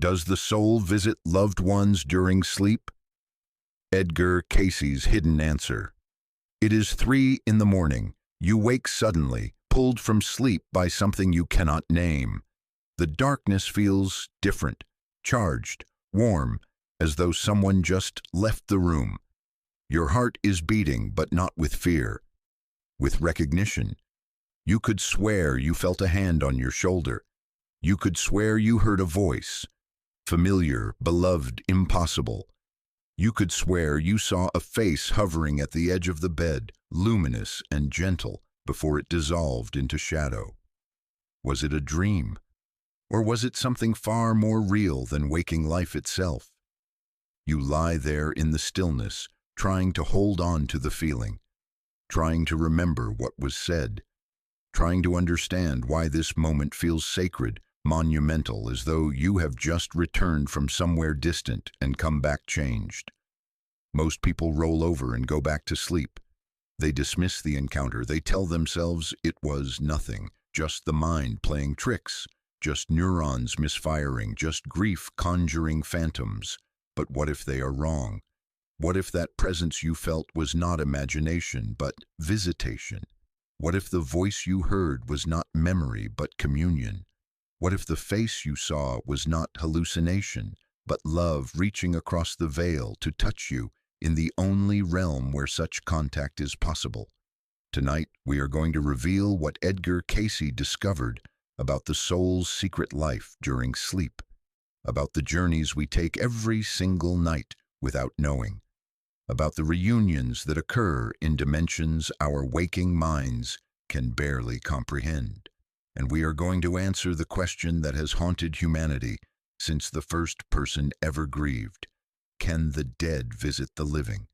Does the soul visit loved ones during sleep? Edgar Cayce's hidden answer. It is 3 in the morning. You wake suddenly, pulled from sleep by something you cannot name. The darkness feels different, charged, warm, as though someone just left the room. Your heart is beating, but not with fear, with recognition. You could swear you felt a hand on your shoulder. You could swear you heard a voice. Familiar, beloved, impossible. You could swear you saw a face hovering at the edge of the bed, luminous and gentle, before it dissolved into shadow. Was it a dream? Or was it something far more real than waking life itself? You lie there in the stillness, trying to hold on to the feeling, trying to remember what was said, trying to understand why this moment feels sacred, monumental, as though you have just returned from somewhere distant and come back changed. Most people roll over and go back to sleep. They dismiss the encounter. They tell themselves it was nothing, just the mind playing tricks, just neurons misfiring, just grief conjuring phantoms. But what if they are wrong? What if that presence you felt was not imagination, but visitation? What if the voice you heard was not memory, but communion? What if the face you saw was not hallucination, but love reaching across the veil to touch you in the only realm where such contact is possible? Tonight, we are going to reveal what Edgar Cayce discovered about the soul's secret life during sleep, about the journeys we take every single night without knowing, about the reunions that occur in dimensions our waking minds can barely comprehend. And we are going to answer the question that has haunted humanity since the first person ever grieved. Can the dead visit the living?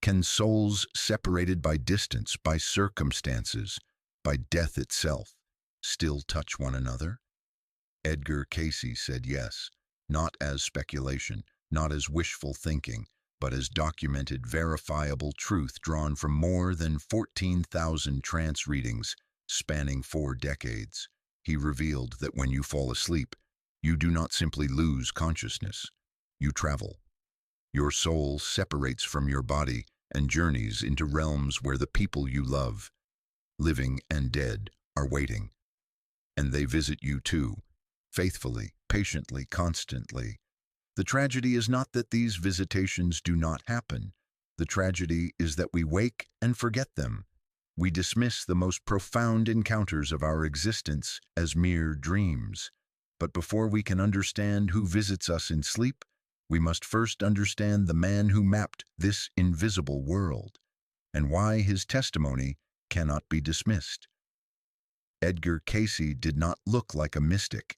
Can souls separated by distance, by circumstances, by death itself, still touch one another? Edgar Cayce said yes, not as speculation, not as wishful thinking, but as documented, verifiable truth drawn from more than 14,000 trance readings spanning 4 decades. He revealed that when you fall asleep, you do not simply lose consciousness. You travel. Your soul separates from your body and journeys into realms where the people you love, living and dead, are waiting. And they visit you too, faithfully, patiently, constantly. The tragedy is not that these visitations do not happen. The tragedy is that we wake and forget them. We dismiss the most profound encounters of our existence as mere dreams. But before we can understand who visits us in sleep, we must first understand the man who mapped this invisible world, and why his testimony cannot be dismissed. Edgar Cayce did not look like a mystic.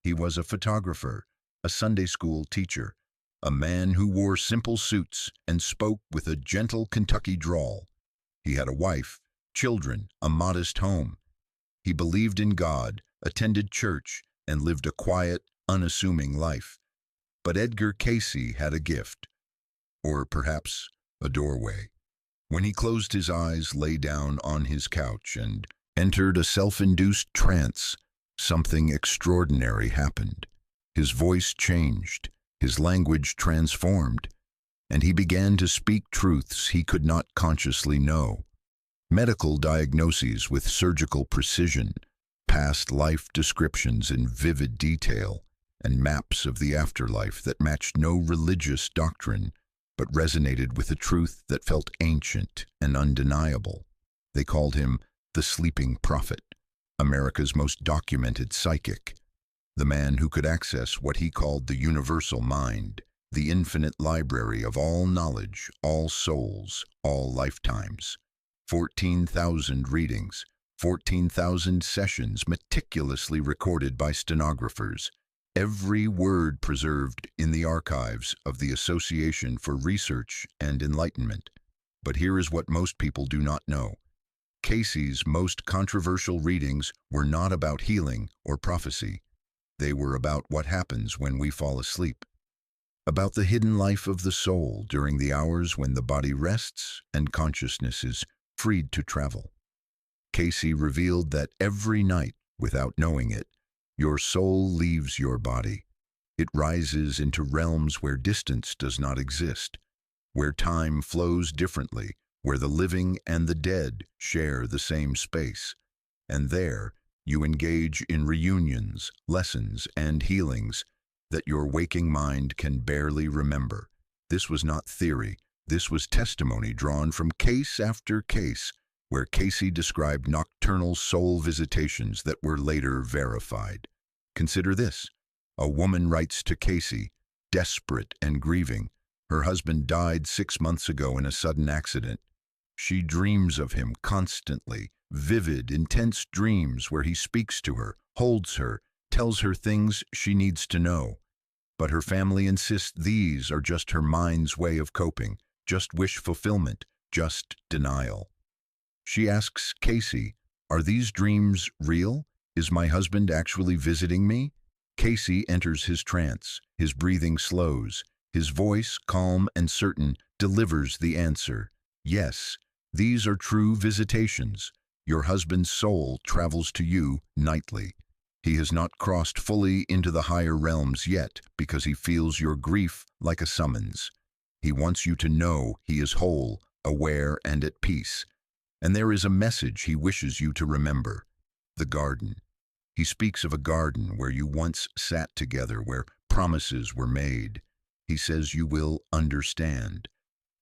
He was a photographer, a Sunday school teacher, a man who wore simple suits and spoke with a gentle Kentucky drawl. He had a wife, children, a modest home. He believed in God, attended church, and lived a quiet, unassuming life. But Edgar Cayce had a gift, or perhaps a doorway. When he closed his eyes, lay down on his couch, and entered a self-induced trance, something extraordinary happened. His voice changed, his language transformed, and he began to speak truths he could not consciously know. Medical diagnoses with surgical precision, past life descriptions in vivid detail, and maps of the afterlife that matched no religious doctrine, but resonated with a truth that felt ancient and undeniable. They called him the Sleeping Prophet, America's most documented psychic, the man who could access what he called the universal mind, the infinite library of all knowledge, all souls, all lifetimes. 14,000 readings, 14,000 sessions meticulously recorded by stenographers, every word preserved in the archives of the Association for Research and Enlightenment. But here is what most people do not know. Cayce's most controversial readings were not about healing or prophecy. They were about what happens when we fall asleep, about the hidden life of the soul during the hours when the body rests and consciousness is freed to travel. Cayce revealed that every night, without knowing it, your soul leaves your body. It rises into realms where distance does not exist, where time flows differently, where the living and the dead share the same space. And there, you engage in reunions, lessons, and healings that your waking mind can barely remember. This was not theory. This was testimony drawn from case after case, where Cayce described nocturnal soul visitations that were later verified. Consider this. A woman writes to Cayce, desperate and grieving. Her husband died 6 months ago in a sudden accident. She dreams of him constantly, vivid, intense dreams where he speaks to her, holds her, tells her things she needs to know. But her family insists these are just her mind's way of coping, just wish fulfillment, just denial. She asks Cayce, are these dreams real? Is my husband actually visiting me? Cayce enters his trance, his breathing slows, his voice, calm and certain, delivers the answer. Yes, these are true visitations. Your husband's soul travels to you nightly. He has not crossed fully into the higher realms yet because he feels your grief like a summons. He wants you to know he is whole, aware, and at peace. And there is a message he wishes you to remember. The garden. He speaks of a garden where you once sat together, where promises were made. He says you will understand.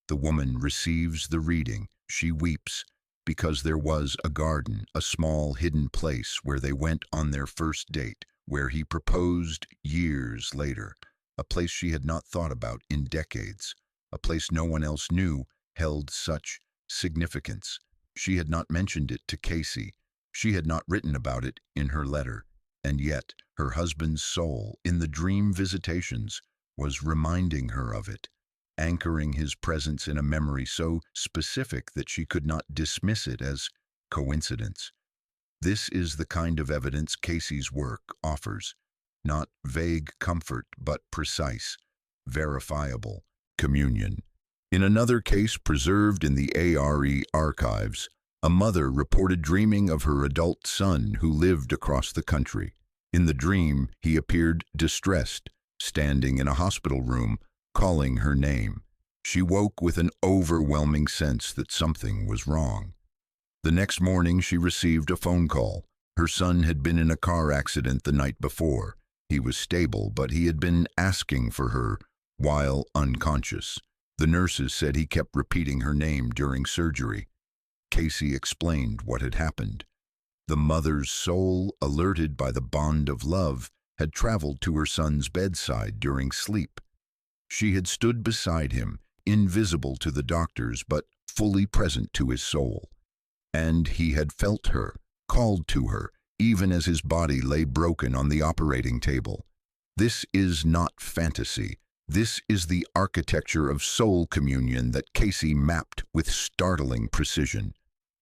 The woman receives the reading. She weeps because there was a garden, a small hidden place where they went on their first date, where he proposed years later, a place she had not thought about in decades, a place no one else knew held such significance. She had not mentioned it to Cayce. She had not written about it in her letter. And yet, her husband's soul, in the dream visitations, was reminding her of it, anchoring his presence in a memory so specific that she could not dismiss it as coincidence. This is the kind of evidence Cayce's work offers. Not vague comfort, but precise, verifiable communion. In another case preserved in the ARE archives, a mother reported dreaming of her adult son who lived across the country. In the dream, he appeared distressed, standing in a hospital room, calling her name. She woke with an overwhelming sense that something was wrong. The next morning, she received a phone call. Her son had been in a car accident the night before. He was stable, but he had been asking for her while unconscious. The nurses said he kept repeating her name during surgery. Cayce explained what had happened. The mother's soul, alerted by the bond of love, had traveled to her son's bedside during sleep. She had stood beside him, invisible to the doctors but fully present to his soul. And he had felt her, called to her, even as his body lay broken on the operating table. This is not fantasy. This is the architecture of soul communion that Cayce mapped with startling precision.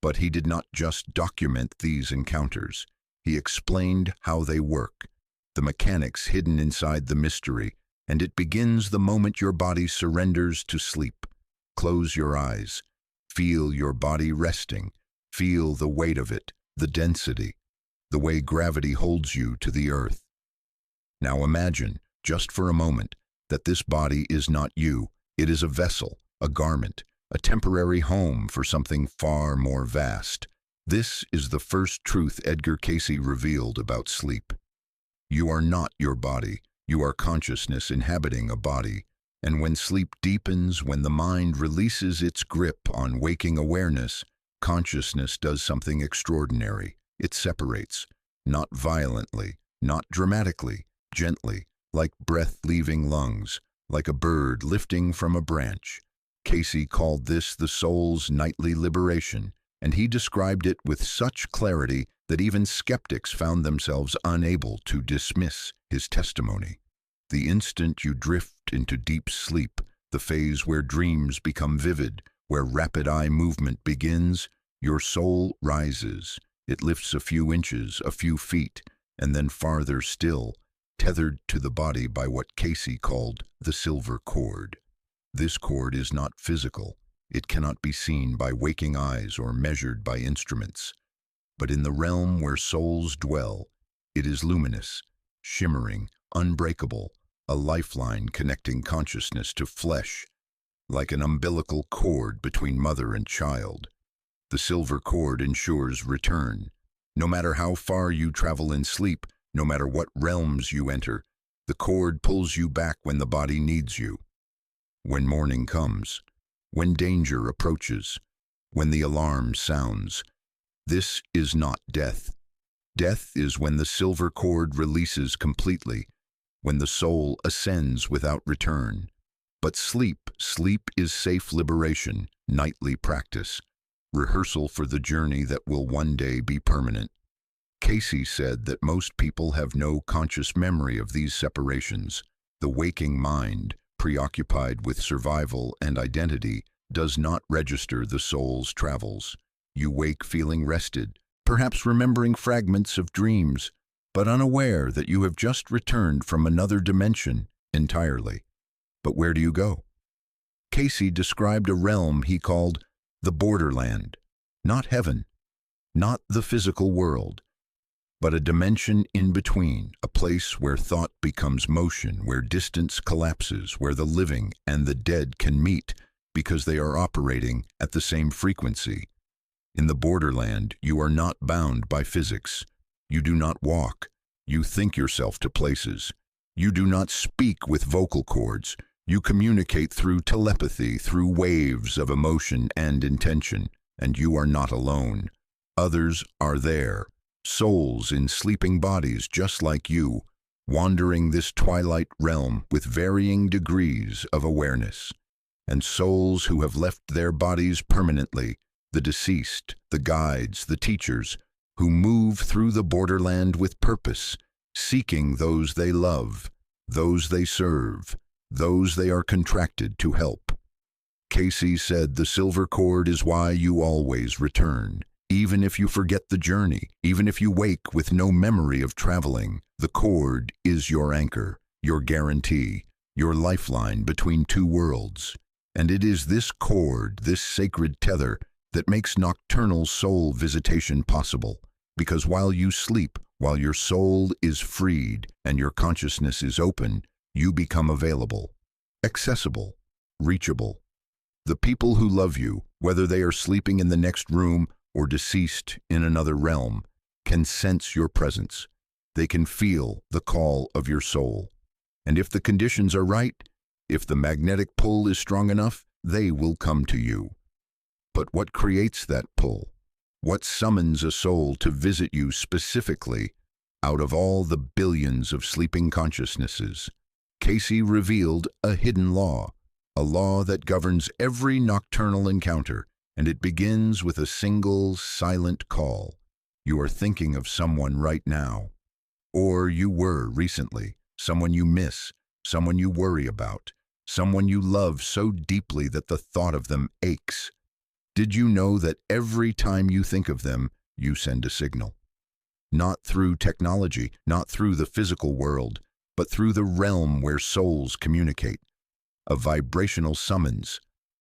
But he did not just document these encounters. He explained how they work, the mechanics hidden inside the mystery, and it begins the moment your body surrenders to sleep. Close your eyes. Feel your body resting. Feel the weight of it, the density, the way gravity holds you to the earth. Now imagine, just for a moment, that this body is not you. It is a vessel, a garment, a temporary home for something far more vast. This is the first truth Edgar Cayce revealed about sleep. You are not your body. You are consciousness inhabiting a body. And when sleep deepens, when the mind releases its grip on waking awareness, consciousness does something extraordinary. It separates, not violently, not dramatically, gently, like breath leaving lungs, like a bird lifting from a branch. Cayce called this the soul's nightly liberation, and he described it with such clarity that even skeptics found themselves unable to dismiss his testimony. The instant you drift into deep sleep, the phase where dreams become vivid, where rapid eye movement begins, your soul rises. It lifts a few inches, a few feet, and then farther still, tethered to the body by what Cayce called the silver cord. This cord is not physical. It cannot be seen by waking eyes or measured by instruments. But in the realm where souls dwell, it is luminous, shimmering, unbreakable, a lifeline connecting consciousness to flesh, like an umbilical cord between mother and child. The silver cord ensures return. No matter how far you travel in sleep, no matter what realms you enter, the cord pulls you back when the body needs you. When morning comes, when danger approaches, when the alarm sounds, this is not death. Death is when the silver cord releases completely, when the soul ascends without return. But sleep is safe liberation, nightly practice, rehearsal for the journey that will one day be permanent. Cayce said that most people have no conscious memory of these separations. The waking mind, preoccupied with survival and identity, does not register the soul's travels. You wake feeling rested, perhaps remembering fragments of dreams, but unaware that you have just returned from another dimension entirely. But where do you go? Cayce described a realm he called the borderland, not heaven, not the physical world, but a dimension in between, a place where thought becomes motion, where distance collapses, where the living and the dead can meet because they are operating at the same frequency. In the borderland, you are not bound by physics. You do not walk. You think yourself to places. You do not speak with vocal cords. You communicate through telepathy, through waves of emotion and intention, and you are not alone. Others are there, souls in sleeping bodies just like you, wandering this twilight realm with varying degrees of awareness. And souls who have left their bodies permanently, the deceased, the guides, the teachers, who move through the borderland with purpose, seeking those they love, those they serve, those they are contracted to help. Cayce said the silver cord is why you always return. Even if you forget the journey, even if you wake with no memory of traveling, the cord is your anchor, your guarantee, your lifeline between two worlds. And it is this cord, this sacred tether, that makes nocturnal soul visitation possible. Because while you sleep, while your soul is freed and your consciousness is open, you become available, accessible, reachable. The people who love you, whether they are sleeping in the next room or deceased in another realm, can sense your presence. They can feel the call of your soul. And if the conditions are right, if the magnetic pull is strong enough, they will come to you. But what creates that pull? What summons a soul to visit you specifically out of all the billions of sleeping consciousnesses? Cayce revealed a hidden law, a law that governs every nocturnal encounter, and it begins with a single silent call. You are thinking of someone right now, or you were recently, someone you miss, someone you worry about, someone you love so deeply that the thought of them aches. Did you know that every time you think of them, you send a signal? Not through technology, not through the physical world, but through the realm where souls communicate. A vibrational summons,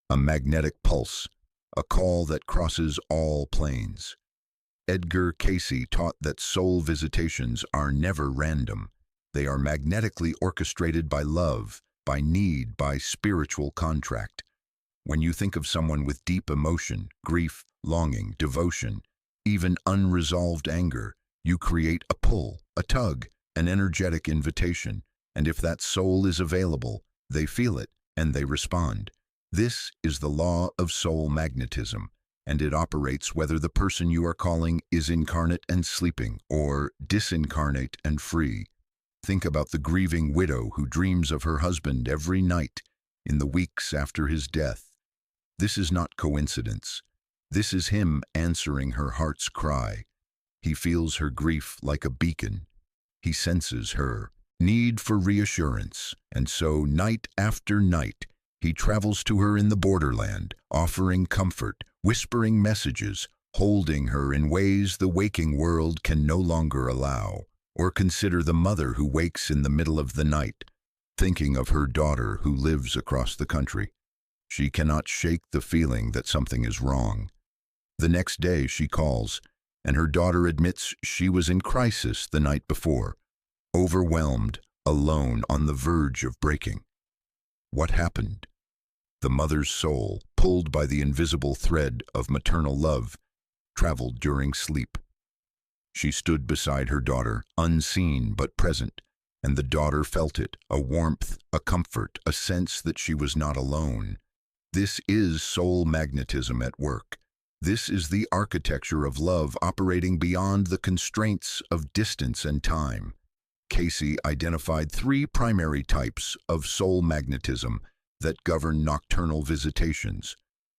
a magnetic pulse, a call that crosses all planes. Edgar Cayce taught that soul visitations are never random. They are magnetically orchestrated by love, by need, by spiritual contract. When you think of someone with deep emotion, grief, longing, devotion, even unresolved anger, you create a pull, a tug, an energetic invitation, and if that soul is available, they feel it and they respond. This is the law of soul magnetism, and it operates whether the person you are calling is incarnate and sleeping or disincarnate and free. Think about the grieving widow who dreams of her husband every night in the weeks after his death. This is not coincidence. This is him answering her heart's cry. He feels her grief like a beacon. He senses her need for reassurance, and so night after night, he travels to her in the borderland, offering comfort, whispering messages, holding her in ways the waking world can no longer allow. Or consider the mother who wakes in the middle of the night, thinking of her daughter who lives across the country. She cannot shake the feeling that something is wrong. The next day she calls, and her daughter admits she was in crisis the night before, overwhelmed, alone on the verge of breaking. What happened? The mother's soul, pulled by the invisible thread of maternal love, traveled during sleep. She stood beside her daughter, unseen but present, and the daughter felt it, a warmth, a comfort, a sense that she was not alone. This is soul magnetism at work. This is the architecture of love operating beyond the constraints of distance and time. Cayce identified three primary types of soul magnetism that govern nocturnal visitations.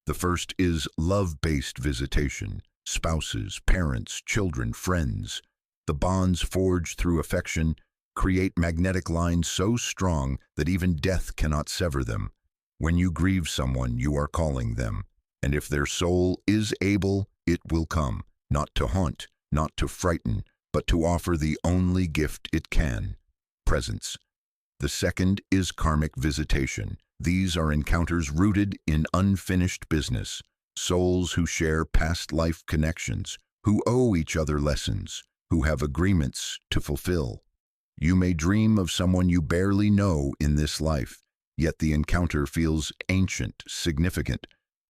The first is love-based visitation. Spouses, parents, children, friends. The bonds forged through affection create magnetic lines so strong that even death cannot sever them. When you grieve someone, you are calling them. And if their soul is able, it will come, not to haunt, not to frighten, but to offer the only gift it can: presence. The second is karmic visitation. These are encounters rooted in unfinished business. Souls who share past life connections, who owe each other lessons, who have agreements to fulfill. You may dream of someone you barely know in this life, yet the encounter feels ancient, significant,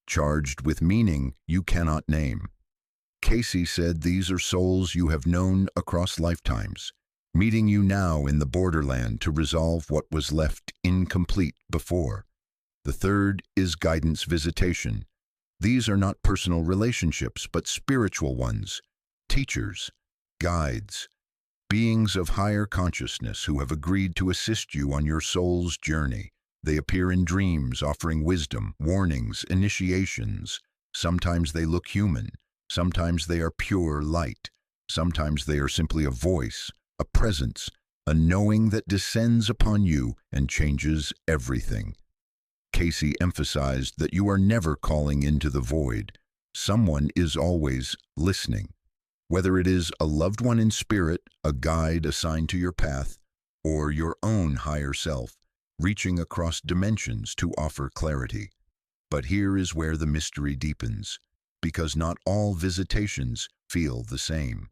charged with meaning you cannot name. Cayce said these are souls you have known across lifetimes, meeting you now in the borderland to resolve what was left incomplete before. The third is guidance visitation. These are not personal relationships, but spiritual ones. Teachers, guides, beings of higher consciousness who have agreed to assist you on your soul's journey. They appear in dreams, offering wisdom, warnings, initiations. Sometimes they look human. Sometimes they are pure light. Sometimes they are simply a voice, a presence, a knowing that descends upon you and changes everything. Cayce emphasized that you are never calling into the void. Someone is always listening. Whether it is a loved one in spirit, a guide assigned to your path, or your own higher self, reaching across dimensions to offer clarity. But here is where the mystery deepens, because not all visitations feel the same.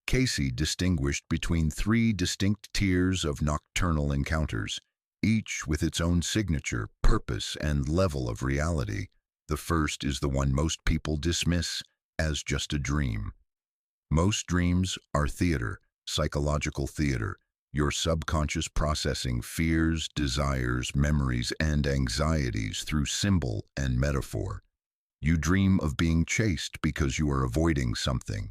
Cayce distinguished between three distinct tiers of nocturnal encounters, each with its own signature, purpose, and level of reality. The first is the one most people dismiss as just a dream. Most dreams are theater, psychological theater, your subconscious processing fears, desires, memories, and anxieties through symbol and metaphor. You dream of being chased because you are avoiding something.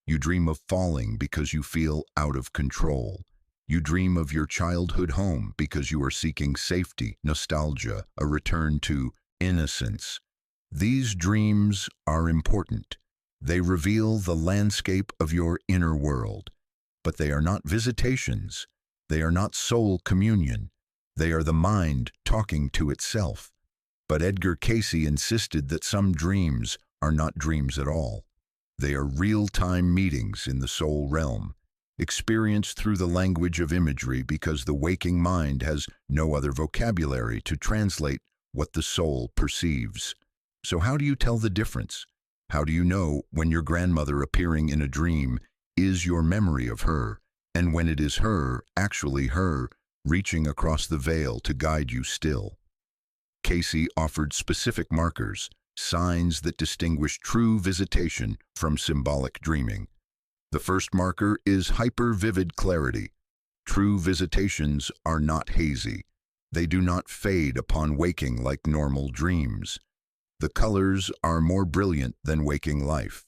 You dream of falling because you feel out of control. You dream of your childhood home because you are seeking safety, nostalgia, a return to innocence. These dreams are important. They reveal the landscape of your inner world. But they are not visitations. They are not soul communion. They are the mind talking to itself. But Edgar Cayce insisted that some dreams are not dreams at all. They are real-time meetings in the soul realm, experienced through the language of imagery because the waking mind has no other vocabulary to translate what the soul perceives. So how do you tell the difference? How do you know when your grandmother appearing in a dream is your memory of her, and when it is her, actually her, reaching across the veil to guide you still? Cayce offered specific markers, signs that distinguish true visitation from symbolic dreaming. The first marker is hyper-vivid clarity. True visitations are not hazy. They do not fade upon waking like normal dreams. The colors are more brilliant than waking life.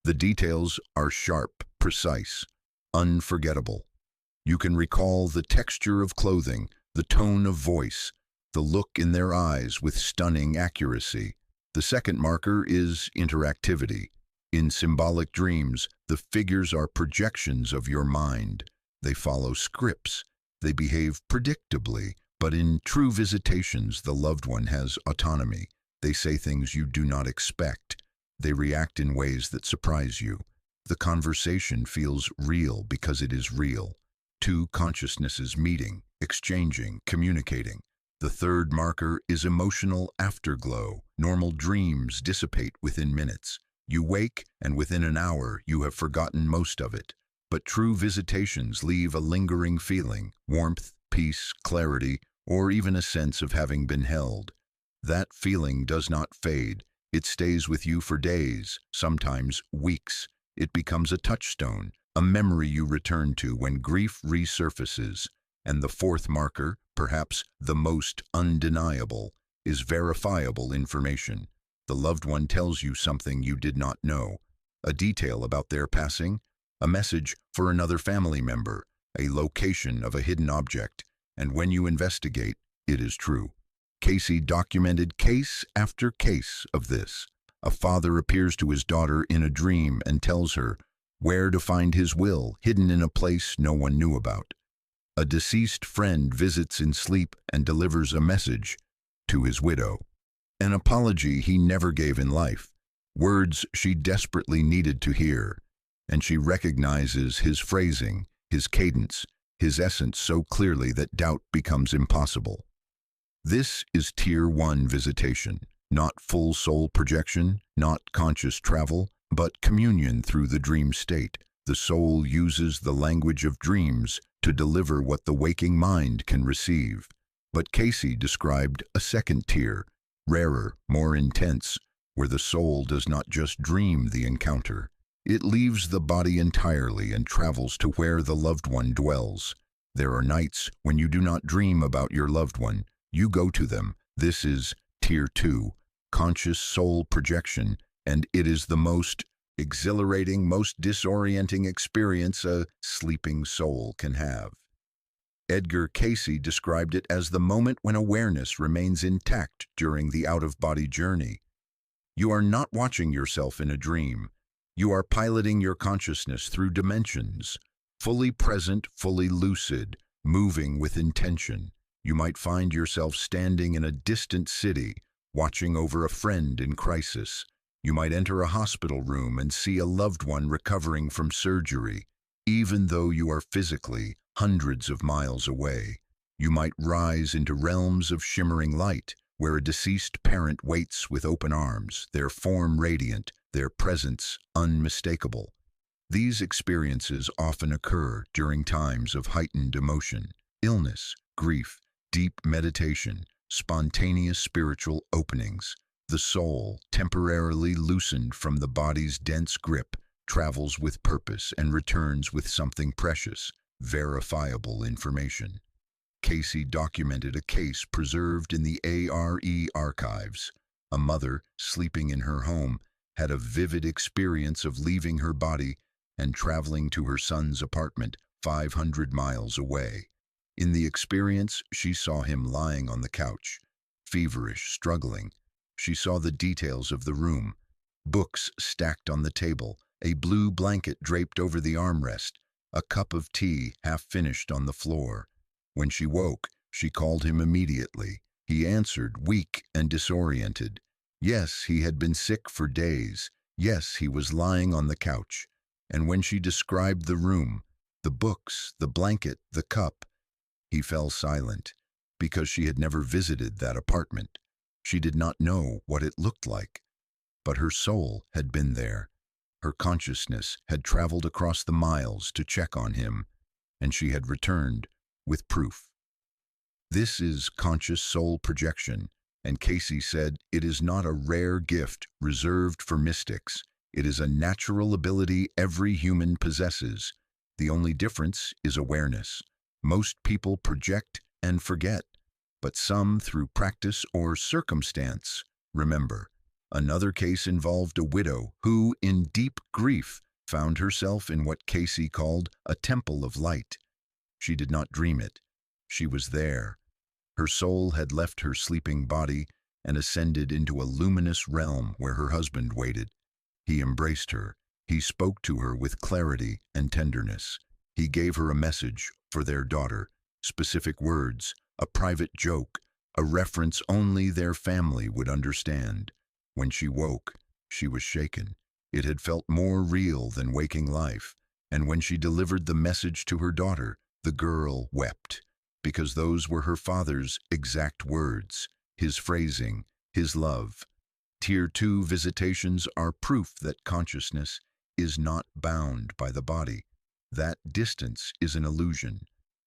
The details are sharp, precise, unforgettable. You can recall the texture of clothing, the tone of voice, the look in their eyes with stunning accuracy. The second marker is interactivity. In symbolic dreams, the figures are projections of your mind. They follow scripts. They behave predictably. But in true visitations, the loved one has autonomy. They say things you do not expect. They react in ways that surprise you. The conversation feels real because it is real. Two consciousnesses meeting, exchanging, communicating. The third marker is emotional afterglow. Normal dreams dissipate within minutes. You wake, and within an hour, you have forgotten most of it. But true visitations leave a lingering feeling, warmth, peace, clarity, or even a sense of having been held. That feeling does not fade. It stays with you for days, sometimes weeks. It becomes a touchstone, a memory you return to when grief resurfaces. And the fourth marker, perhaps the most undeniable, is verifiable information. The loved one tells you something you did not know, a detail about their passing, a message for another family member, a location of a hidden object, and when you investigate, it is true. Cayce documented case after case of this. A father appears to his daughter in a dream and tells her where to find his will, hidden in a place no one knew about. A deceased friend visits in sleep and delivers a message to his widow, an apology he never gave in life, words she desperately needed to hear, and she recognizes his phrasing, his cadence, his essence so clearly that doubt becomes impossible. This is Tier 1 visitation, not full soul projection, not conscious travel, but communion through the dream state. The soul uses the language of dreams to deliver what the waking mind can receive. But Cayce described a second tier, rarer, more intense, where the soul does not just dream the encounter. It leaves the body entirely and travels to where the loved one dwells. There are nights when you do not dream about your loved one. You go to them. This is Tier 2, conscious soul projection, and it is the most exhilarating, most disorienting experience a sleeping soul can have. Edgar Cayce described it as the moment when awareness remains intact during the out-of-body journey. You are not watching yourself in a dream. You are piloting your consciousness through dimensions, fully present, fully lucid, moving with intention. You might find yourself standing in a distant city, watching over a friend in crisis. You might enter a hospital room and see a loved one recovering from surgery, even though you are physically hundreds of miles away. You might rise into realms of shimmering light, where a deceased parent waits with open arms, their form radiant, their presence unmistakable. These experiences often occur during times of heightened emotion, illness, grief, deep meditation, spontaneous spiritual openings. The soul, temporarily loosened from the body's dense grip, travels with purpose and returns with something precious, verifiable information. Cayce documented a case preserved in the ARE archives. A mother, sleeping in her home, had a vivid experience of leaving her body and traveling to her son's apartment 500 miles away. In the experience, she saw him lying on the couch, feverish, struggling. She saw the details of the room, books stacked on the table, a blue blanket draped over the armrest, a cup of tea half finished on the floor. When she woke, she called him immediately. He answered, weak and disoriented. Yes, he had been sick for days. Yes, he was lying on the couch. And when she described the room, the books, the blanket, the cup, he fell silent, because she had never visited that apartment. She did not know what it looked like, but her soul had been there. Her consciousness had traveled across the miles to check on him, and she had returned with proof. This is conscious soul projection, and Cayce said it is not a rare gift reserved for mystics. It is a natural ability every human possesses. The only difference is awareness. Most people project and forget, but some, through practice or circumstance, remember. Another case involved a widow who, in deep grief, found herself in what Cayce called a temple of light. She did not dream it. She was there. Her soul had left her sleeping body and ascended into a luminous realm where her husband waited. He embraced her. He spoke to her with clarity and tenderness. He gave her a message for their daughter, specific words, a private joke, a reference only their family would understand. When she woke, she was shaken. It had felt more real than waking life. And when she delivered the message to her daughter, the girl wept, because those were her father's exact words, his phrasing, his love. Tier 2 visitations are proof that consciousness is not bound by the body. That distance is an illusion.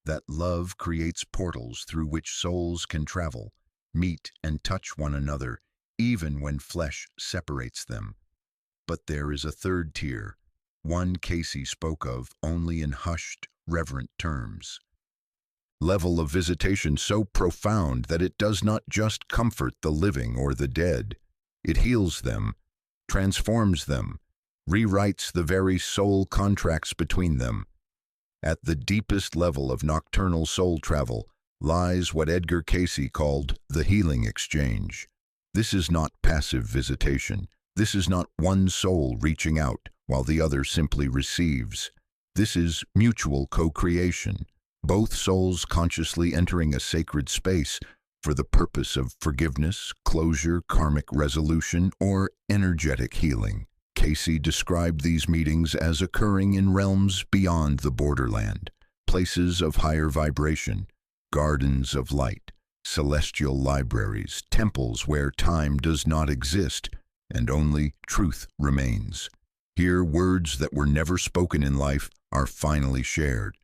that love creates portals through which souls can travel, meet and touch one another, even when flesh separates them. But there is a third tier, one Cayce spoke of only in hushed, reverent terms. Level of visitation so profound that it does not just comfort the living or the dead, it heals them, transforms them, rewrites the very soul contracts between them. At the deepest level of nocturnal soul travel lies what Edgar Cayce called the healing exchange. This is not passive visitation. This is not one soul reaching out while the other simply receives. This is mutual co-creation, both souls consciously entering a sacred space for the purpose of forgiveness, closure, karmic resolution, or energetic healing. Cayce described these meetings as occurring in realms beyond the borderland, places of higher vibration, gardens of light, celestial libraries, temples where time does not exist and only truth remains. Here, words that were never spoken in life are finally shared.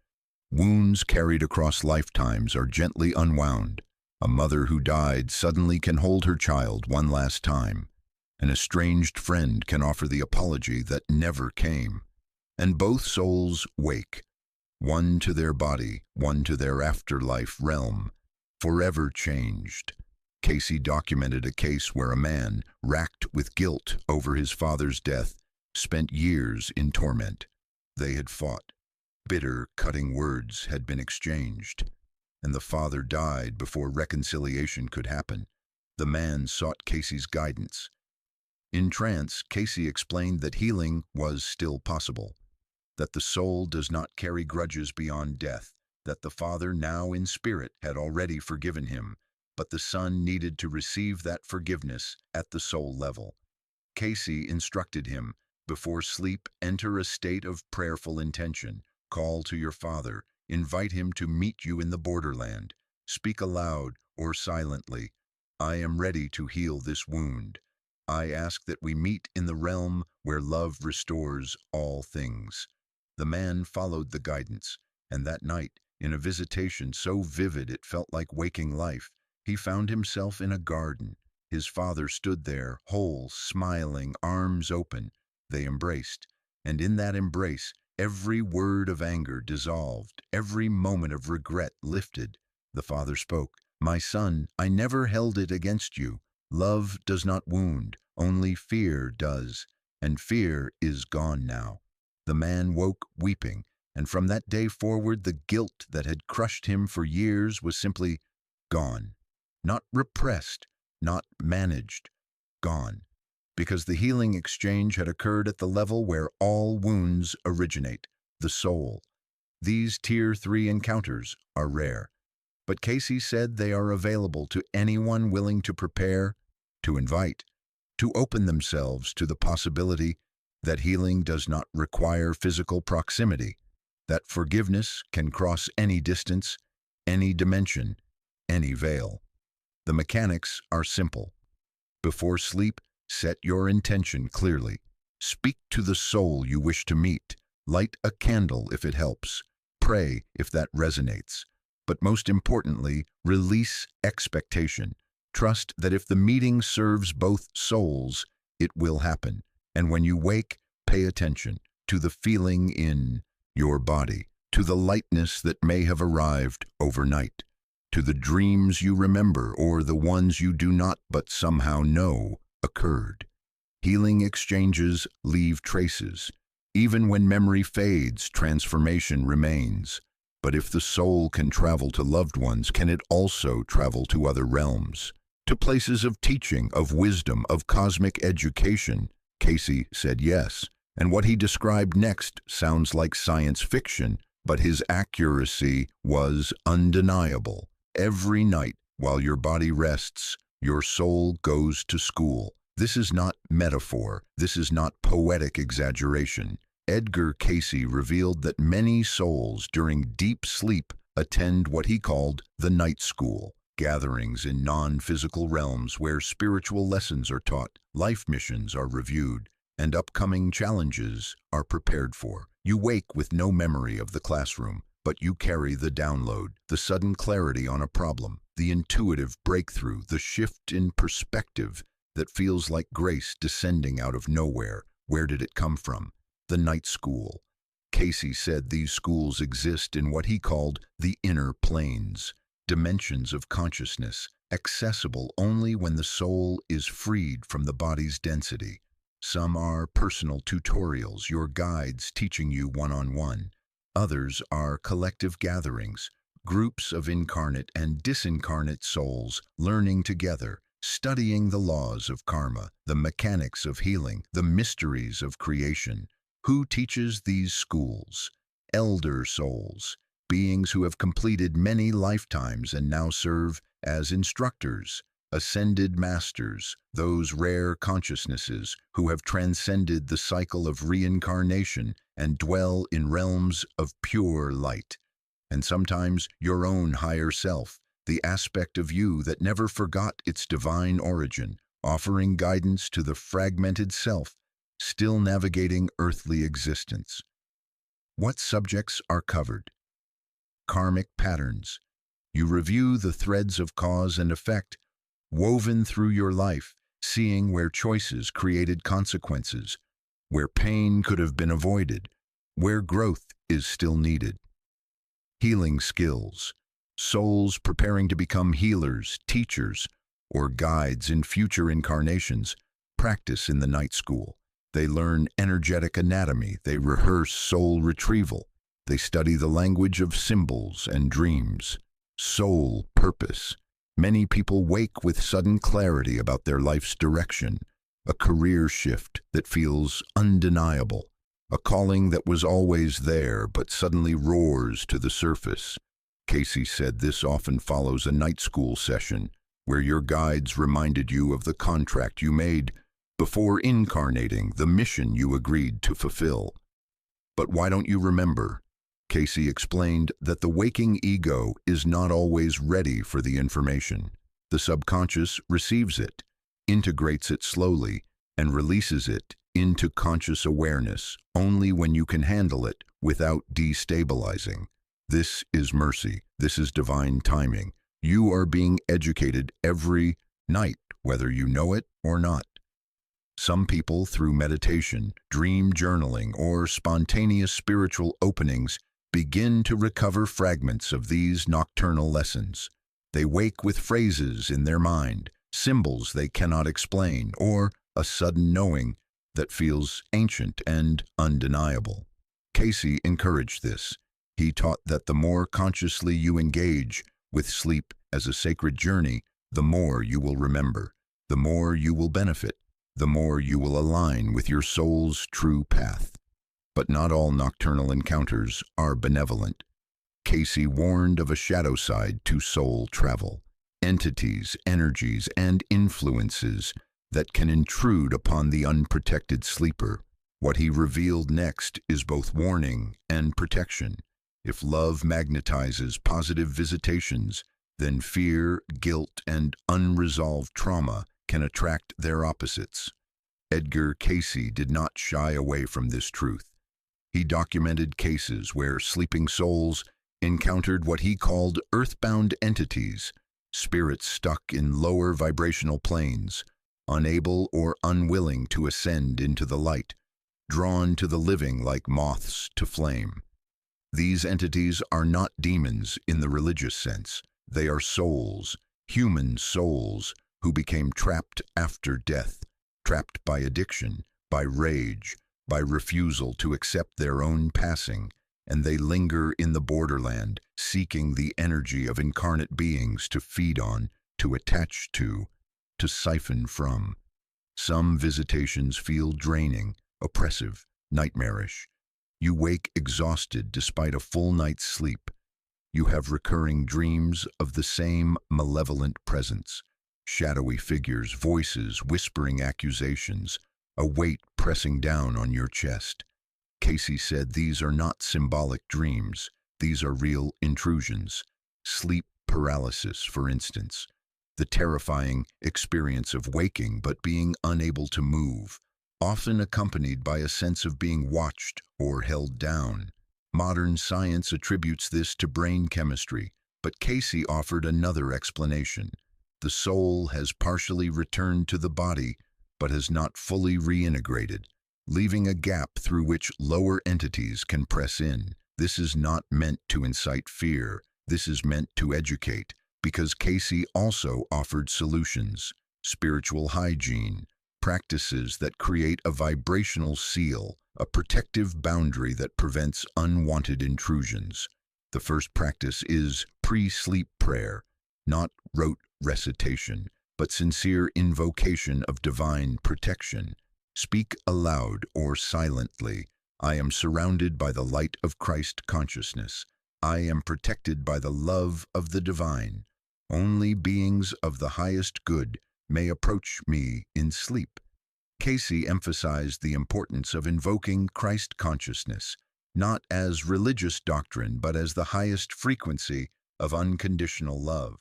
Wounds carried across lifetimes are gently unwound. A mother who died suddenly can hold her child one last time. An estranged friend can offer the apology that never came. And both souls wake, one to their body, one to their afterlife realm, forever changed. Cayce documented a case where a man, racked with guilt over his father's death, spent years in torment. They had fought. Bitter, cutting words had been exchanged, and the father died before reconciliation could happen. The man sought Cayce's guidance. In trance, Cayce explained that healing was still possible, that the soul does not carry grudges beyond death, that the father, now in spirit, had already forgiven him, but the son needed to receive that forgiveness at the soul level. Cayce instructed him, before sleep, enter a state of prayerful intention. Call to your father, invite him to meet you in the borderland. Speak aloud or silently, I am ready to heal this wound. I ask that we meet in the realm where love restores all things. The man followed the guidance, and that night, in a visitation so vivid it felt like waking life, he found himself in a garden. His father stood there, whole, smiling, arms open. They embraced, and in that embrace, every word of anger dissolved, every moment of regret lifted. The father spoke, "My son, I never held it against you. Love does not wound, only fear does, and fear is gone now." The man woke weeping, and from that day forward the guilt that had crushed him for years was simply gone. Not repressed, not managed, gone. Because the healing exchange had occurred at the level where all wounds originate, the soul. These Tier 3 encounters are rare, but Cayce said they are available to anyone willing to prepare, to invite, to open themselves to the possibility that healing does not require physical proximity, that forgiveness can cross any distance, any dimension, any veil. The mechanics are simple. Before sleep, set your intention clearly. Speak to the soul you wish to meet. Light a candle if it helps. Pray if that resonates. But most importantly, release expectation. Trust that if the meeting serves both souls, it will happen. And when you wake, pay attention to the feeling in your body, to the lightness that may have arrived overnight, to the dreams you remember or the ones you do not but somehow know occurred. Healing exchanges leave traces. Even when memory fades, transformation remains. But if the soul can travel to loved ones, can it also travel to other realms? To places of teaching, of wisdom, of cosmic education? Cayce said yes, and what he described next sounds like science fiction, but his accuracy was undeniable. Every night, while your body rests, your soul goes to school. This is not metaphor. This is not poetic exaggeration. Edgar Cayce revealed that many souls during deep sleep attend what he called the night school, gatherings in non-physical realms where spiritual lessons are taught, life missions are reviewed, and upcoming challenges are prepared for. You wake with no memory of the classroom, but you carry the download, the sudden clarity on a problem, the intuitive breakthrough, the shift in perspective that feels like grace descending out of nowhere. Where did it come from? The night school. Cayce said these schools exist in what he called the inner planes, dimensions of consciousness, accessible only when the soul is freed from the body's density. Some are personal tutorials, your guides teaching you one-on-one. Others are collective gatherings, groups of incarnate and disincarnate souls learning together, studying the laws of karma, the mechanics of healing, the mysteries of creation. Who teaches these schools? Elder souls, beings who have completed many lifetimes and now serve as instructors. Ascended masters, those rare consciousnesses who have transcended the cycle of reincarnation and dwell in realms of pure light. And sometimes your own higher self, the aspect of you that never forgot its divine origin, offering guidance to the fragmented self, still navigating earthly existence. What subjects are covered? Karmic patterns. You review the threads of cause and effect woven through your life, seeing where choices created consequences, where pain could have been avoided, where growth is still needed. Healing skills. Souls preparing to become healers, teachers, or guides in future incarnations practice in the night school. They learn energetic anatomy, they rehearse soul retrieval, they study the language of symbols and dreams. Soul purpose. Many people wake with sudden clarity about their life's direction, a career shift that feels undeniable, a calling that was always there but suddenly roars to the surface. Cayce said this often follows a night school session where your guides reminded you of the contract you made before incarnating, the mission you agreed to fulfill. But why don't you remember? Cayce explained that the waking ego is not always ready for the information. The subconscious receives it, integrates it slowly, and releases it into conscious awareness only when you can handle it without destabilizing. This is mercy. This is divine timing. You are being educated every night, whether you know it or not. Some people, through meditation, dream journaling, or spontaneous spiritual openings, begin to recover fragments of these nocturnal lessons. They wake with phrases in their mind, symbols they cannot explain, or a sudden knowing that feels ancient and undeniable. Cayce encouraged this. He taught that the more consciously you engage with sleep as a sacred journey, the more you will remember, the more you will benefit, the more you will align with your soul's true path. But not all nocturnal encounters are benevolent. Cayce warned of a shadow side to soul travel, entities, energies, and influences that can intrude upon the unprotected sleeper. What he revealed next is both warning and protection. If love magnetizes positive visitations, then fear, guilt, and unresolved trauma can attract their opposites. Edgar Cayce did not shy away from this truth. He documented cases where sleeping souls encountered what he called earthbound entities, spirits stuck in lower vibrational planes, unable or unwilling to ascend into the light, drawn to the living like moths to flame. These entities are not demons in the religious sense. They are souls, human souls, who became trapped after death, trapped by addiction, by rage, by refusal to accept their own passing, and they linger in the borderland, seeking the energy of incarnate beings to feed on, to attach to siphon from. Some visitations feel draining, oppressive, nightmarish. You wake exhausted despite a full night's sleep. You have recurring dreams of the same malevolent presence, shadowy figures, voices whispering accusations, a weight pressing down on your chest. Cayce said these are not symbolic dreams, these are real intrusions. Sleep paralysis, for instance, the terrifying experience of waking but being unable to move, often accompanied by a sense of being watched or held down. Modern science attributes this to brain chemistry, but Cayce offered another explanation. The soul has partially returned to the body, but has not fully reintegrated, leaving a gap through which lower entities can press in. This is not meant to incite fear. This is meant to educate, because Cayce also offered solutions: spiritual hygiene, practices that create a vibrational seal, a protective boundary that prevents unwanted intrusions. The first practice is pre-sleep prayer, not rote recitation, but sincere invocation of divine protection. Speak aloud or silently. I am surrounded by the light of Christ consciousness. I am protected by the love of the divine. Only beings of the highest good may approach me in sleep. Cayce emphasized the importance of invoking Christ consciousness, not as religious doctrine, but as the highest frequency of unconditional love.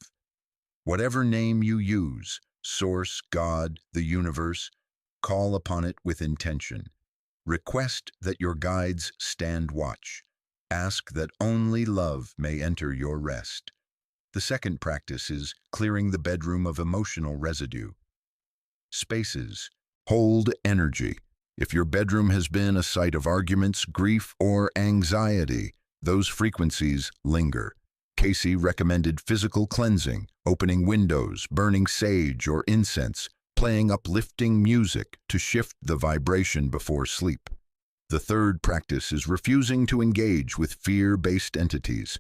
Whatever name you use, Source, God, the universe, call upon it with intention. Request that your guides stand watch. Ask that only love may enter your rest. The second practice is clearing the bedroom of emotional residue. Spaces hold energy. If your bedroom has been a site of arguments, grief, or anxiety, those frequencies linger. Cayce recommended physical cleansing, opening windows, burning sage or incense, playing uplifting music to shift the vibration before sleep. The third practice is refusing to engage with fear-based entities.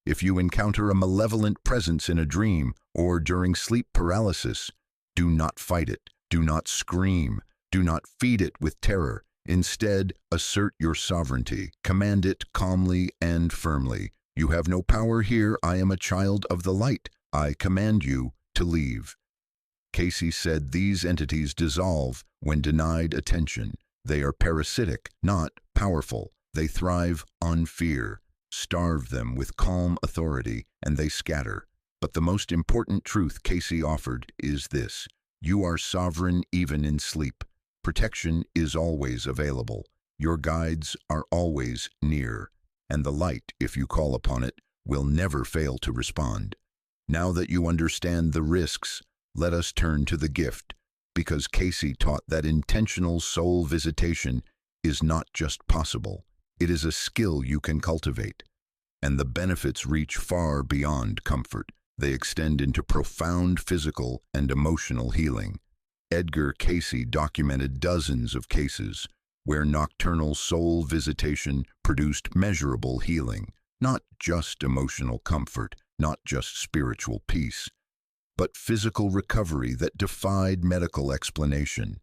If you encounter a malevolent presence in a dream or during sleep paralysis, do not fight it, do not scream, do not feed it with terror. Instead, assert your sovereignty, command it calmly and firmly. You have no power here. I am a child of the light. I command you to leave. Cayce said these entities dissolve when denied attention. They are parasitic, not powerful. They thrive on fear. Starve them with calm authority, and they scatter. But the most important truth Cayce offered is this: you are sovereign even in sleep. Protection is always available. Your guides are always near, and the light, if you call upon it, will never fail to respond. Now that you understand the risks, let us turn to the gift, because Cayce taught that intentional soul visitation is not just possible, it is a skill you can cultivate. And the benefits reach far beyond comfort. They extend into profound physical and emotional healing. Edgar Cayce documented dozens of cases where nocturnal soul visitation produced measurable healing, not just emotional comfort, not just spiritual peace, but physical recovery that defied medical explanation.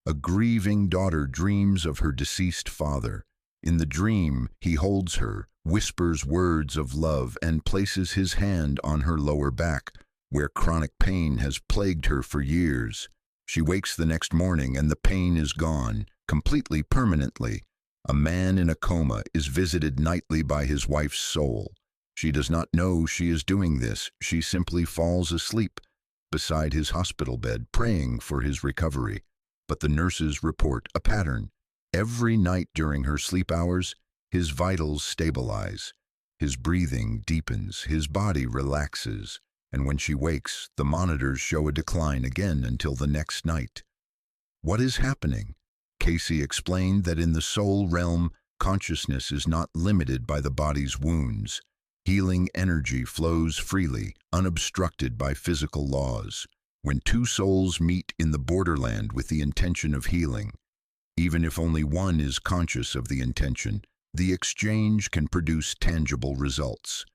A grieving daughter dreams of her deceased father. In the dream, he holds her, whispers words of love, and places his hand on her lower back, where chronic pain has plagued her for years. She wakes the next morning and the pain is gone, completely, permanently. A man in a coma is visited nightly by his wife's soul. She does not know she is doing this. She simply falls asleep beside his hospital bed, praying for his recovery. But the nurses report a pattern. Every night during her sleep hours, his vitals stabilize. His breathing deepens, his body relaxes, and when she wakes, the monitors show a decline again until the next night. What is happening? Cayce explained that in the soul realm, consciousness is not limited by the body's wounds. Healing energy flows freely, unobstructed by physical laws. When two souls meet in the borderland with the intention of healing, even if only one is conscious of the intention, the exchange can produce tangible results.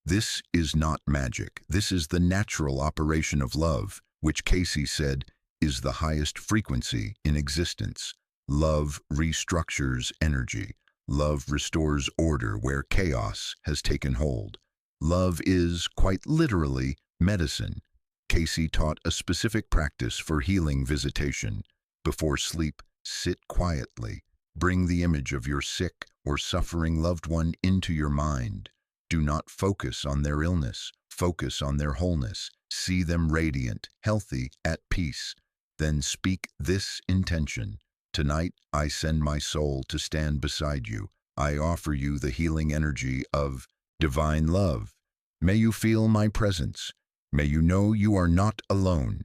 This is not magic. This is the natural operation of love, which Cayce said is the highest frequency in existence. Love restructures energy. Love restores order where chaos has taken hold. Love is, quite literally, medicine. Cayce taught a specific practice for healing visitation. Before sleep, sit quietly. Bring the image of your sick or suffering loved one into your mind. Do not focus on their illness. Focus on their wholeness. See them radiant, healthy, at peace. Then speak this intention: tonight I send my soul to stand beside you. I offer you the healing energy of divine love. May you feel my presence. May you know you are not alone.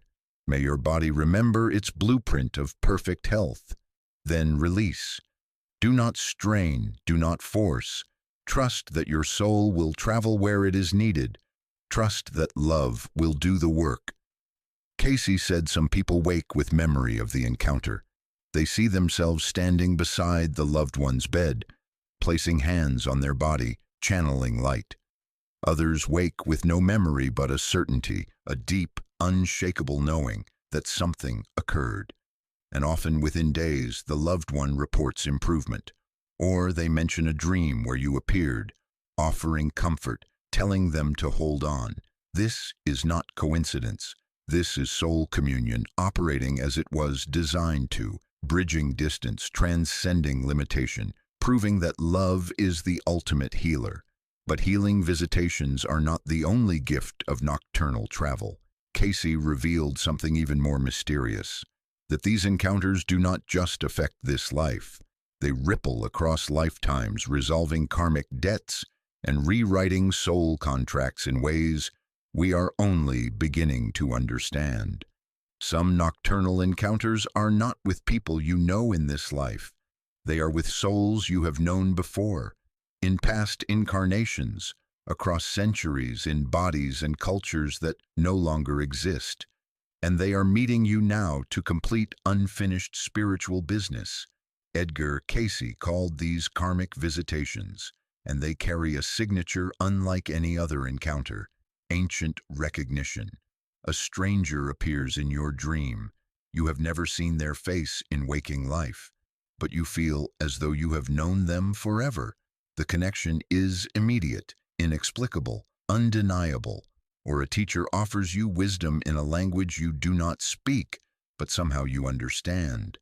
May your body remember its blueprint of perfect health. Then release. Do not strain, do not force. Trust that your soul will travel where it is needed. Trust that love will do the work. Cayce said some people wake with memory of the encounter. They see themselves standing beside the loved one's bed, placing hands on their body, channeling light. Others wake with no memory but a certainty, a deep, unshakable knowing that something occurred. And often within days, the loved one reports improvement. Or they mention a dream where you appeared, offering comfort, telling them to hold on. This is not coincidence. This is soul communion operating as it was designed to, bridging distance, transcending limitation, proving that love is the ultimate healer. But healing visitations are not the only gift of nocturnal travel. Cayce revealed something even more mysterious, that these encounters do not just affect this life. They ripple across lifetimes, resolving karmic debts and rewriting soul contracts in ways we are only beginning to understand. Some nocturnal encounters are not with people you know in this life. They are with souls you have known before, in past incarnations, across centuries, in bodies and cultures that no longer exist. And they are meeting you now to complete unfinished spiritual business. Edgar Cayce called these karmic visitations, and they carry a signature unlike any other encounter: ancient recognition. A stranger appears in your dream. You have never seen their face in waking life, but you feel as though you have known them forever. The connection is immediate, inexplicable, undeniable. Or a teacher offers you wisdom in a language you do not speak, but somehow you understand.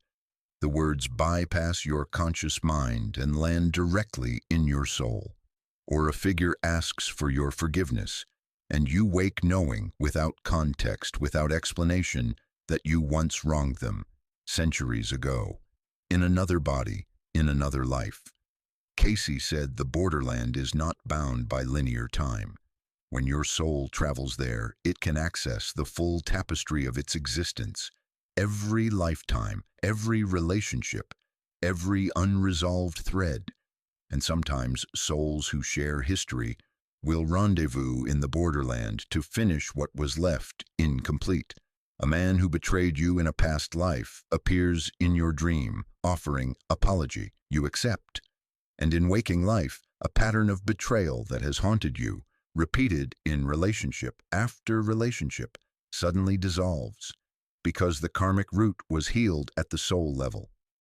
The words bypass your conscious mind and land directly in your soul. Or a figure asks for your forgiveness, and you wake knowing, without context, without explanation, that you once wronged them, centuries ago, in another body, in another life. Cayce said the borderland is not bound by linear time. When your soul travels there, it can access the full tapestry of its existence. Every lifetime, every relationship, every unresolved thread. And sometimes souls who share history will rendezvous in the borderland to finish what was left incomplete. A man who betrayed you in a past life appears in your dream, offering apology. You accept. And in waking life, a pattern of betrayal that has haunted you, repeated in relationship after relationship, suddenly dissolves, because the karmic root was healed at the soul level.